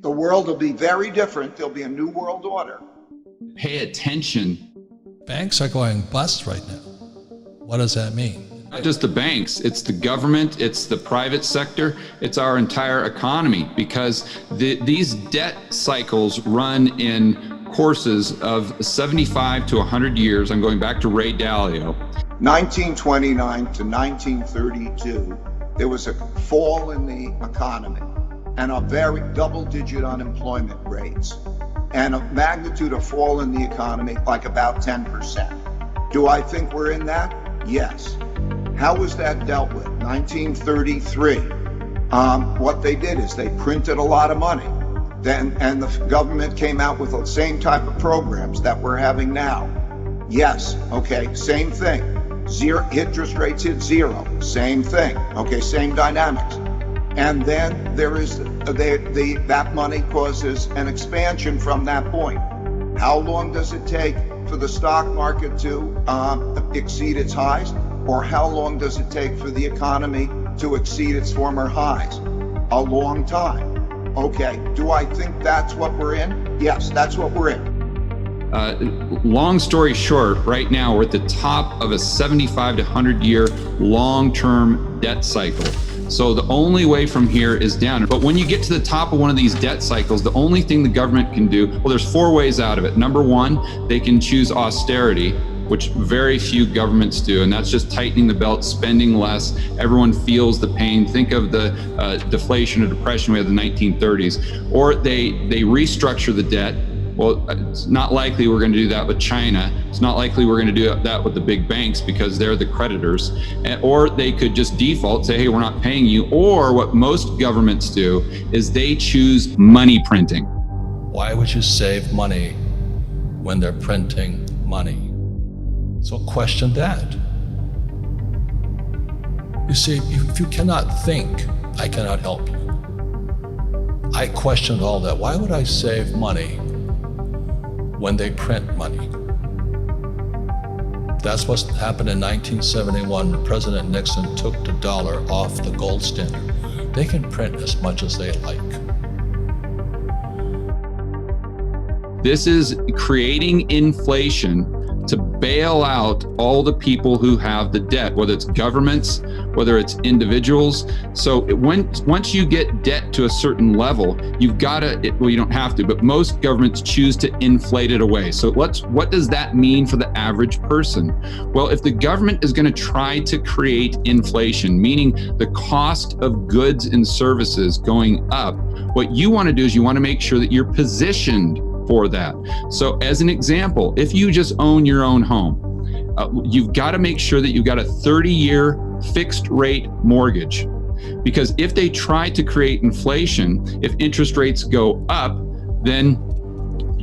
The world will be very different. There'll be a new world order. Pay attention. Banks are going bust right now. What does that mean? Not just the banks, it's the government, it's the private sector, it's our entire economy, because these debt cycles run in courses of 75 to 100 years. I'm going back to Ray Dalio. 1929 to 1932, there was a fall in the economy and a very double-digit unemployment rates and a magnitude of fall in the economy like about 10%. Do I think we're in that? Yes. How was that dealt with? 1933. What they did is they printed a lot of money. And the government came out with the same type of programs that we're having now. Yes, okay, same thing. Zero, interest rates hit zero, same thing. Okay, same dynamics. And then there is that money causes an expansion from that point. How long does it take for the stock market to exceed its highs? Or how long does it take for the economy to exceed its former highs? A long time. Okay, do I think that's what we're in? Yes, that's what we're in. Long story short, right now we're at the top of a 75 to 100 year long-term debt cycle. So the only way from here is down. But when you get to the top of one of these debt cycles, the only thing the government can do, well, there's 4 ways out of it. Number 1, they can choose austerity, which very few governments do, and that's just tightening the belt, spending less. Everyone feels the pain. Think of the deflation or depression we had in the 1930s. Or they restructure the debt. Well, it's not likely we're going to do that with China. It's not likely we're going to do that with the big banks because they're the creditors. Or they could just default, say, hey, we're not paying you. Or what most governments do is they choose money printing. Why would you save money when they're printing money? So question that. You see, if you cannot think, I cannot help you. I questioned all that. Why would I save money when they print money? That's what happened in 1971 when President Nixon took the dollar off the gold standard. They can print as much as they like. This is creating inflation to bail out all the people who have the debt, whether it's governments, whether it's individuals. So once you get debt to a certain level, you've got to, well, you don't have to, but most governments choose to inflate it away. So what does that mean for the average person? Well, if the government is going to try to create inflation, meaning the cost of goods and services going up, what you want to do is you want to make sure that you're positioned for that. So as an example, if you just own your own home, you've got to make sure that you've got a 30-year fixed rate mortgage. Because if they try to create inflation, if interest rates go up, then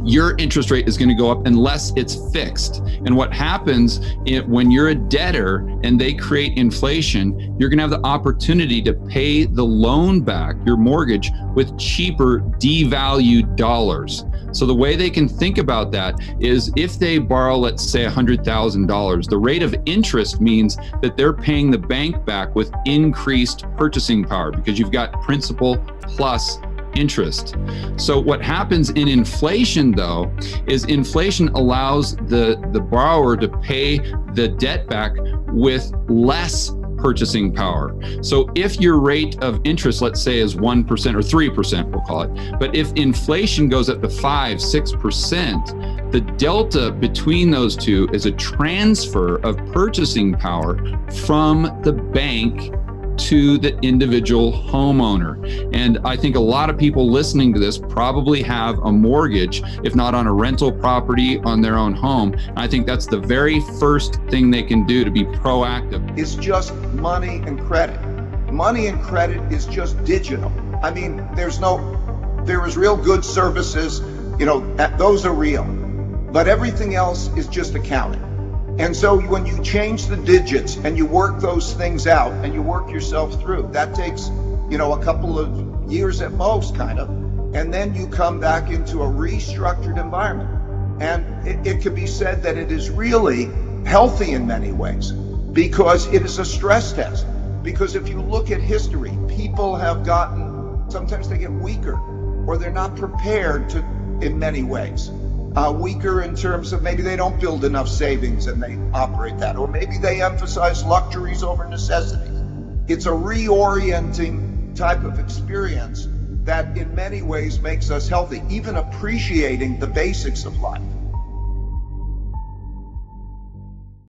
your interest rate is going to go up unless it's fixed. And what happens when you're a debtor and they create inflation, you're going to have the opportunity to pay the loan back, your mortgage, with cheaper devalued dollars. So the way they can think about that is if they borrow, let's say $100,000, the rate of interest means that they're paying the bank back with increased purchasing power because you've got principal plus interest. So what happens in inflation, though, is inflation allows the borrower to pay the debt back with less purchasing power. So if your rate of interest, let's say, is 1% or 3%, we'll call it, but if inflation goes up to 5, 6%, the delta between those two is a transfer of purchasing power from the bank to the individual homeowner. And I think a lot of people listening to this probably have a mortgage, if not on a rental property, on their own home. And I think that's the very first thing they can do to be proactive. It's just money and credit. Money and credit is just digital. I mean, there is real good services, those are real, but everything else is just accounting. And so when you change the digits and you work those things out and you work yourself through, that takes, a couple of years at most, kind of. And then you come back into a restructured environment. And it could be said that it is really healthy in many ways because it is a stress test. Because if you look at history, people have sometimes they get weaker or they're not prepared to, in many ways. Weaker in terms of maybe they don't build enough savings and they operate that, or maybe they emphasize luxuries over necessities. It's a reorienting type of experience that in many ways makes us healthy, even appreciating the basics of life.